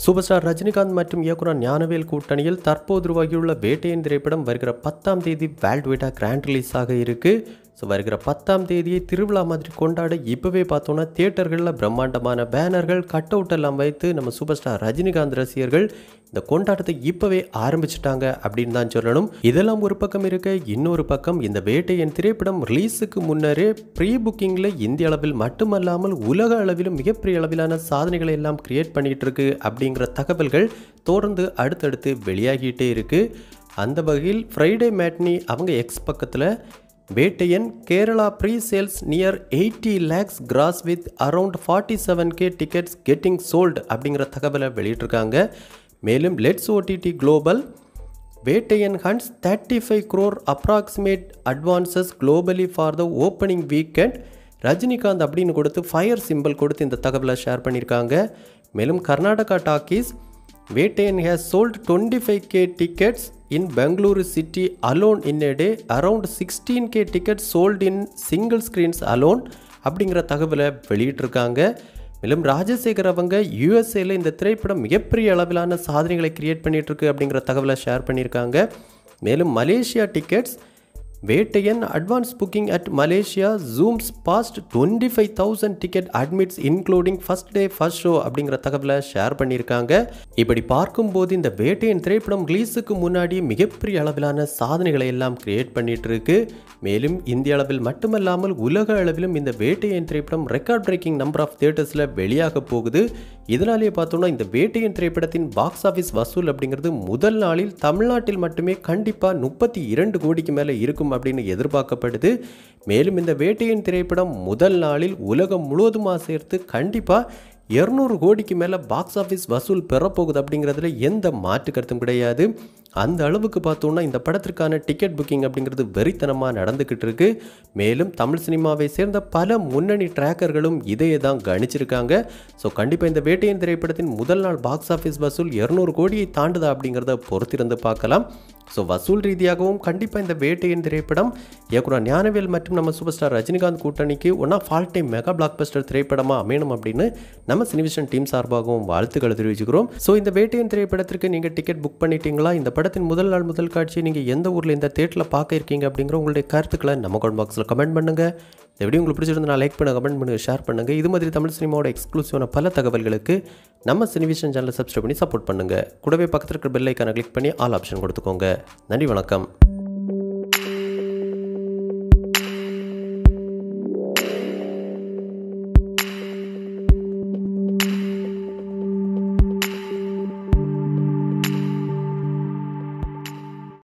Super star Rajinikanth மற்றும் இயக்குனர் ஞானவேல் கூட்டணியில் தற்போது உருவாகியுள்ள வேட்டையன் திரைப்படம் வருகிற 10ஆம் தேதி வேர்ல்டு வைடா கிராண்ட் ரிலீஸ் ஆக இருக்கு. ஸோ வருகிற 10ஆம் தேதியை திருவிழா மாதிரி கொண்டாட இப்போவே பார்த்தோன்னா தியேட்டர்களில் பிரம்மாண்டமான பேனர்கள் கட் அவுட் எல்லாம் வைத்து நம்ம சூப்பர் ஸ்டார் ரஜினிகாந்த் ரசிகர்கள் இந்த கொண்டாட்டத்தை இப்போவே ஆரம்பிச்சிட்டாங்க அப்படின்னு தான் சொல்லணும். இதெல்லாம் ஒரு பக்கம் இருக்க, இன்னொரு பக்கம் இந்த வேட்டையன் திரைப்படம் ரிலீஸுக்கு முன்னரே ப்ரீ புக்கிங்கில் இந்திய அளவில் மட்டுமல்லாமல் உலக அளவிலும் மிகப்பெரிய அளவிலான சாதனைகளை எல்லாம் கிரியேட் பண்ணிகிட்டு இருக்கு அப்படிங்கிற தகவல்கள் தொடர்ந்து அடுத்தடுத்து வெளியாகிட்டே இருக்கு. அந்த வகையில் ஃப்ரைடே மேட்னி அவங்க எக்ஸ் பக்கத்தில் Vettaiyan Kerala pre sales near 80 lakhs gross with around 47K tickets getting sold அப்படிங்கிற தகவலை வெளியிட்டிருக்காங்க. மேலும் Lets OTT Global Vettaiyan hunts 35 crore approximate advances globally for the opening weekend Rajinikanth அப்படின்னு கொடுத்து ஃபயர் சிம்பிள் கொடுத்து இந்த தகவலை ஷேர் பண்ணியிருக்காங்க. மேலும் Karnataka talkies Vettaiyan has sold 25K tickets in Bengaluru city alone in a day, around 16K tickets sold in single screens alone அப்படிங்கிற தகவலை வெளியிட்டிருக்காங்க. மேலும் ராஜசேகர் அவங்க யூஎஸ்ஏல இந்த திரைப்படம் மிகப்பெரிய அளவிலான சாதனைகளை கிரியேட் பண்ணிட்டு இருக்கு அப்படிங்கிற தகவலை ஷேர் பண்ணியிருக்காங்க. மேலும் Malaysia tickets Vettaiyan advance booking at Malaysia zooms past 25,000 ticket admits including first day first show அப்படிங்கிற தகவலை ஷேர் பண்ணியிருக்காங்க. இப்படி பார்க்கும்போது இந்த வேட்டையன் திரைப்படம் ரிலீஸுக்கு முன்னாடி மிகப்பெரிய அளவிலான சாதனைகளை எல்லாம் கிரியேட் பண்ணிட்டு இருக்கு. மேலும் இந்திய அளவில் மட்டுமல்லாமல் உலக அளவிலும் இந்த வேட்டையன் திரைப்படம் ரெக்கார்ட் பிரேக்கிங் நம்பர் ஆஃப் தியேட்டர்ஸில் வெளியாக போகுது. இதனாலேயே பார்த்தோம்னா இந்த வேட்டையன் திரைப்படத்தின் பாக்ஸ் ஆஃபீஸ் வசூல் அப்படிங்கிறது முதல் நாளில் தமிழ்நாட்டில் மட்டுமே கண்டிப்பாக 32 கோடிக்கு மேலே இருக்கும் அப்படின்னு எதிர்பார்க்கப்படுது. மேலும் இந்த வேட்டையன் திரைப்படம் முதல் நாளில் உலகம் முழுவதுமாக சேர்த்து கண்டிப்பாக 200 கோடிக்கு மேலே பாக்ஸ் ஆஃபீஸ் வசூல் பெறப்போகுது அப்படிங்கிறதுல எந்த மாற்று கருத்தும் கிடையாது. அந்த அளவுக்கு பார்த்தோம்னா இந்த படத்திற்கான டிக்கெட் புக்கிங் அப்படிங்கிறது வெறித்தனமாக நடந்துக்கிட்டு இருக்கு. மேலும் தமிழ் சினிமாவை சேர்ந்த பல முன்னணி டிராக்கர்களும் இதையே தான் கணிச்சிருக்காங்க. ஸோ கண்டிப்பாக இந்த வேட்டையன் திரைப்படத்தின் முதல் நாள் பாக்ஸ் ஆஃபீஸ் வசூல் 200 கோடியை தாண்டுதா அப்படிங்கிறத பொறுத்திருந்து பார்க்கலாம். ஸோ வசூல் ரீதியாகவும் கண்டிப்பாக இந்த வேட்டையன் திரைப்படம் இயக்குனர் ஞானவேல் மற்றும் நம்ம சூப்பர் ஸ்டார் ரஜினிகாந்த் கூட்டணிக்கு one of all time mega blockbuster திரைப்படமாக அமையணும் அப்படின்னு நம்ம சினிவிஷன் டீம் சார்பாகவும் வாழ்த்துக்களை தெரிவிச்சுக்கிறோம். ஸோ இந்த வேட்டையன் திரைப்படத்திற்கு நீங்கள் டிக்கெட் புக் பண்ணிட்டீங்களா? இந்த படத்தின் முதல் நாள் முதல் காட்சியை நீங்கள் எந்த ஊரில் இந்த தேட்டரில் பார்க்க இருக்கீங்க அப்படிங்கிற உங்களுடைய கருத்துக்களை நம்ம கமெண்ட் பாக்ஸில் கமெண்ட் பண்ணுங்கள். இந்த வீடியோ உங்களுக்கு பிடிச்சிருந்தா லைக் பண்ணுங்கள், கமெண்ட் பண்ணுங்கள், ஷேர் பண்ணுங்கள். இது மாதிரி தமிழ் சினிமாவோட எக்ஸ்க்ளூசிவான பல தகவல்களுக்கு நம்ம சினிவிஷன் சேனலை சப்ஸ்கிரைப் பண்ணி சப்போர்ட் பண்ணுங்கள். கூடவே பக்கத்தில் இருக்கிற பெல் ஐக்கானை கிளிக் பண்ணி ஆல் ஆப்ஷன் கொடுத்துக்கோங்க. நன்றி, வணக்கம்.